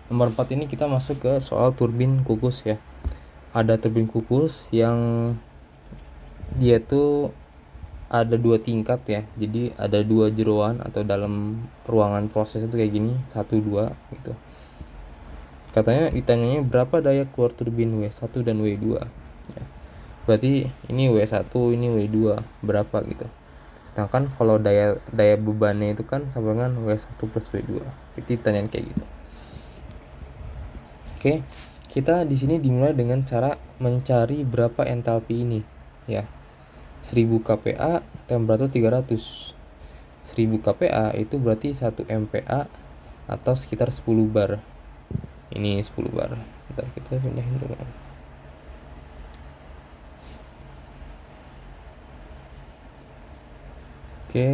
Nomor 4 ini kita masuk ke soal turbin kukus ya. Ada turbin kukus yang dia tuh ada 2 tingkat ya. Jadi ada 2 jeroan atau dalam ruangan proses itu kayak gini, 1 2 gitu. Katanya ditanyanya berapa daya keluar turbin W1 dan W2 ya. Berarti ini W1, ini W2 berapa gitu. Sedangkan kalau daya bebannya itu kan sama dengan W1 plus W2. Jadi ditanyain kayak gitu. Oke, kita di sini dimulai dengan cara mencari berapa entalpi ini ya. 1000 kPa, temperatur 300. 1000 kPa itu berarti 1 MPa atau sekitar 10 bar. Ini 10 bar. Bentar, kita pindahin dulu. Oke.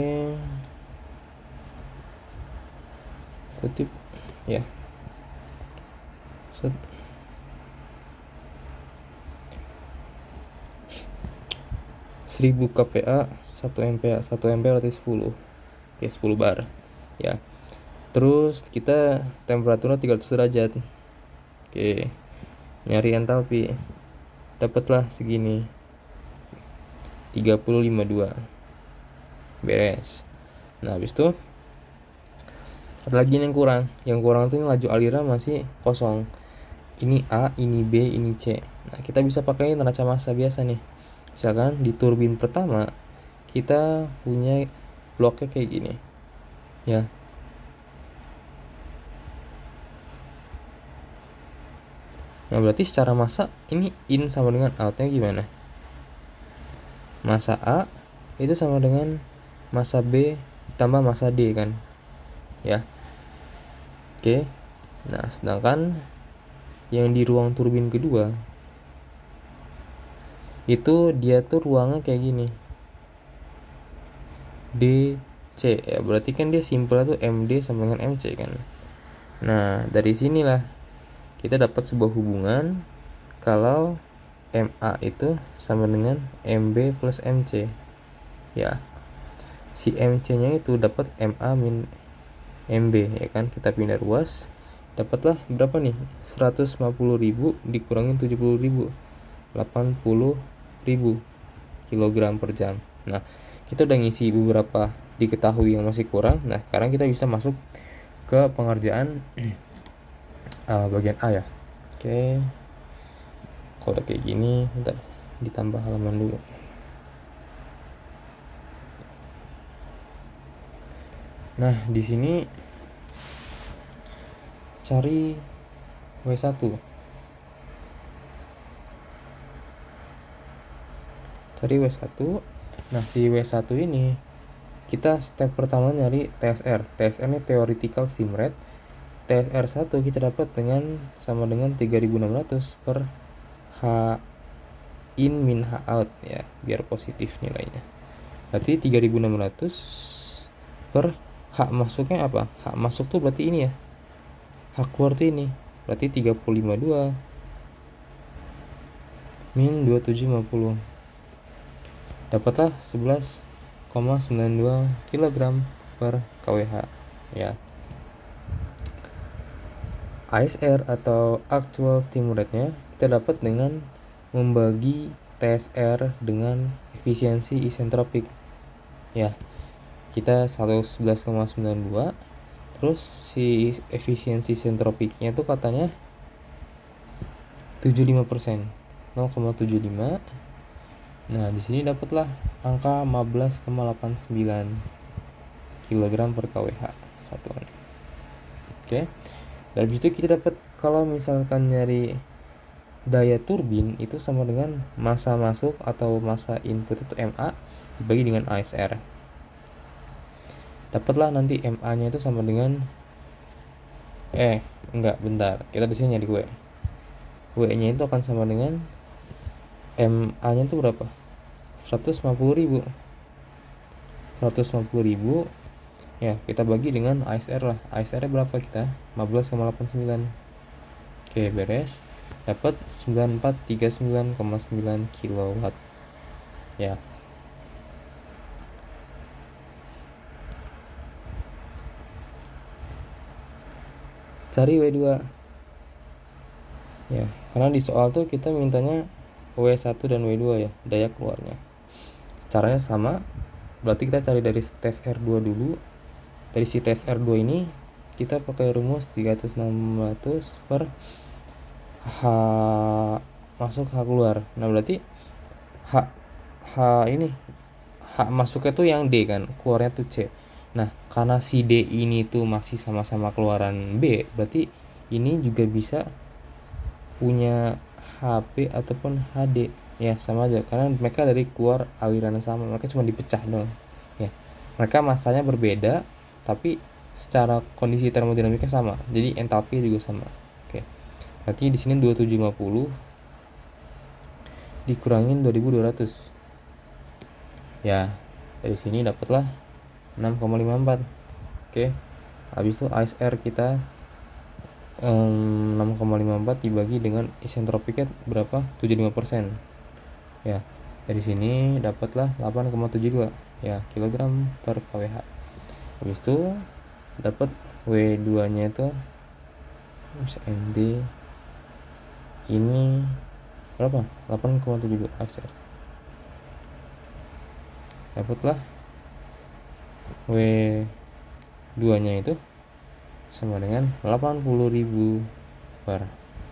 Kutip ya. Set. 1000 kPa 1 MPa. 1 MPa berarti 10. Oke, 10 bar. Ya. Terus kita temperaturnya 300 derajat. Oke. Nyari entalpi. Dapatlah segini. 30,52. Beres. Nah, habis itu ada lagi yang kurang. Yang kurang itu laju aliran masih kosong. Ini A, ini B, ini C. Nah, kita bisa pakai neraca massa biasa nih. Misalkan di turbin pertama kita punya bloknya kayak gini. Ya. Nah, berarti secara massa ini in sama dengan outnya gimana? Massa A itu sama dengan massa B ditambah massa D kan? Ya. Oke. Nah, sedangkan yang di ruang turbin kedua itu dia tuh ruangnya kayak gini. DC ya, berarti kan dia simpel tuh MD sama dengan MC kan. Nah, dari sinilah kita dapat sebuah hubungan kalau MA itu sama dengan MB plus MC. Ya. Si MC-nya itu dapat MA min MB ya kan. Kita pindah ruas, dapatlah berapa nih? 150.000 dikurangin 70.000. 80.000 kilogram per jam. Nah, kita udah ngisi beberapa diketahui yang masih kurang. Nah, sekarang kita bisa masuk ke pengerjaan bagian A ya. Oke. Kalau udah kayak gini, bentar ditambah halaman dulu. Nah, di sini cari W1. Cari W1. Nah, si W1 ini kita step pertama nyari TSR. TSR ini theoretical steam rate. TSR 1 kita dapat dengan sama dengan 3600 per H in min H out ya, biar positif nilainya. Berarti 3600 per H masuknya apa? H masuk tuh berarti ini ya. H keluar tuh ini. Berarti 352 min 2750. Dapatlah 11,92 kg per kWh ya. ASR atau actual steam rate-nya kita dapat dengan membagi TSR dengan efisiensi isentropik ya. Kita 111,92, terus si efisiensi isentropiknya itu katanya 75%, 0,75. Nah, di sini dapatlah angka 15,89 kg per kWh satuan. Oke. Dan habis itu kita dapat kalau misalkan nyari daya turbin itu sama dengan massa masuk atau massa input itu MA dibagi dengan ASR. Dapatlah nanti MA-nya itu sama dengan bentar. Kita di sini nyari W. W-nya itu akan sama dengan MA-nya itu berapa? 150.000. 150.000 ya, kita bagi dengan ASR lah. ASR-nya berapa kita? 15,89. Oke, beres. Dapat 9439,9 kW ya. cari W2 ya, karena di soal tuh kita mintanya W1 dan W2 ya, daya keluarnya. Caranya sama, berarti kita cari dari tes R2 dulu. Dari si tes R2 ini kita pakai rumus 300/600 per H masuk H keluar. Nah berarti H ini H masuknya tuh yang D kan, keluarnya tuh C. Nah karena si D ini tuh masih sama-sama keluaran B, berarti ini juga bisa punya HP ataupun HD ya, sama aja karena mereka dari keluar aliran yang sama, mereka cuma dipecah dong ya. Mereka masanya berbeda tapi secara kondisi termodinamika sama, jadi entalpi juga sama. Oke, berarti di sini 2750 dikurangin 2200 ya, dari sini dapatlah 6,54. Oke, habis itu ASR kita 6,54 dibagi dengan isentropiknya berapa? 75% ya. Dari sini dapatlah 8,72 ya kilogram per kWh. Habis itu dapat W2 nya itu MD ini berapa? 8,72 ASR. Dapatlah W2 nya itu sama dengan 80.000 per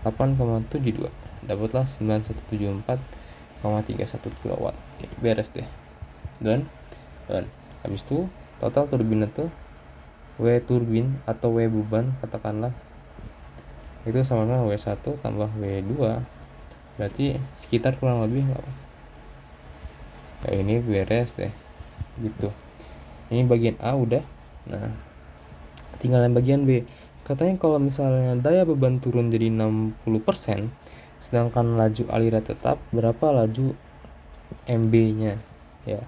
8,72, dapatlah 9174,31 kW. Oke, beres deh. Dan habis itu total turbin itu W turbin atau W beban katakanlah itu sama dengan W1 tambah W2, berarti sekitar kurang lebih ya, ini beres deh gitu. Ini bagian A udah. Nah tinggal yang bagian B. Katanya kalau misalnya daya beban turun jadi 60%, sedangkan laju aliran tetap, berapa laju MB nya ya,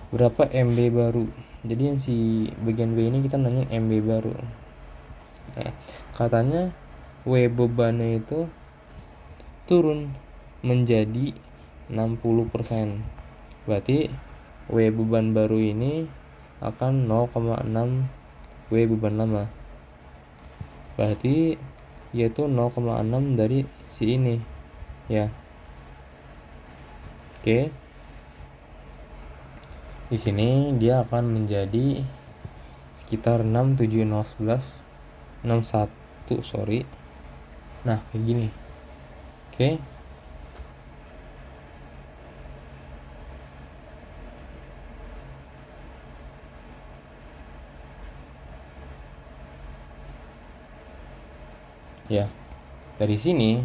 berapa MB baru. Jadi yang si bagian B ini kita nanya MB baru. Nah katanya W bebannya itu turun menjadi 60%, berarti W beban baru ini akan 0,6 W beban lama, berarti yaitu 0,6 dari si ini ya. Oke, di sini dia akan menjadi sekitar 67011 61 sorry. Nah kayak gini. Oke, ya dari sini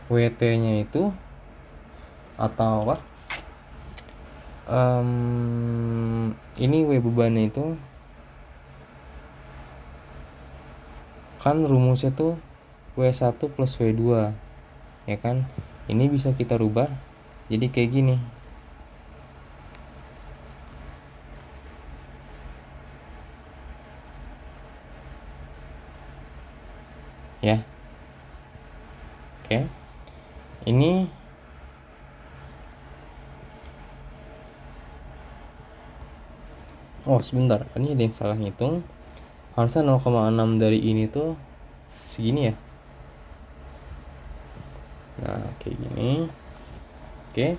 WT nya itu atau apa, ini W bebannya itu kan rumusnya tuh W1 plus W2 ya kan. Ini bisa kita rubah jadi kayak gini ya. Oke, ini sebentar, ini ada yang salah ngitung. Harusnya 0,6 dari ini tuh segini ya. Nah kayak gini. Oke,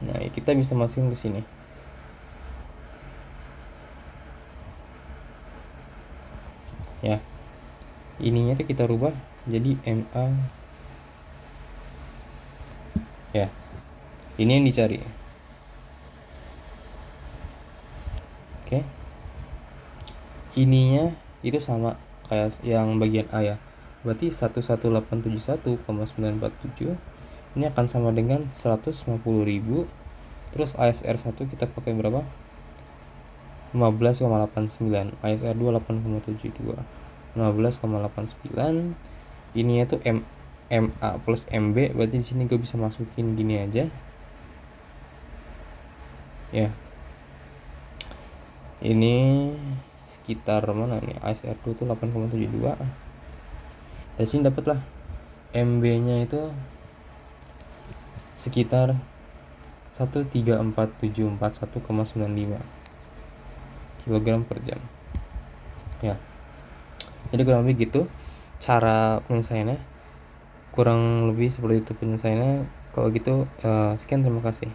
nah kita bisa masukin ke sini ya. Ininya tuh kita rubah jadi MA ya. Ini yang dicari. Oke, ininya itu sama kayak yang bagian A ya, berarti 11871,947 ini akan sama dengan 150.000. Terus ASR 1 kita pakai berapa? 15,89, ASR 2 8,72, 15,89. Ini itu MA plus MB, berarti di sini gue bisa masukin gini aja ya. Ini sekitar mana nih, ASR 2 itu 8,72. Dari sini dapatlah MB nya itu sekitar 134.741,95 kilogram per jam ya. Jadi kurang lebih gitu cara penyelesaiannya, kurang lebih seperti itu penyelesaiannya. Kalau gitu sekian, terima kasih.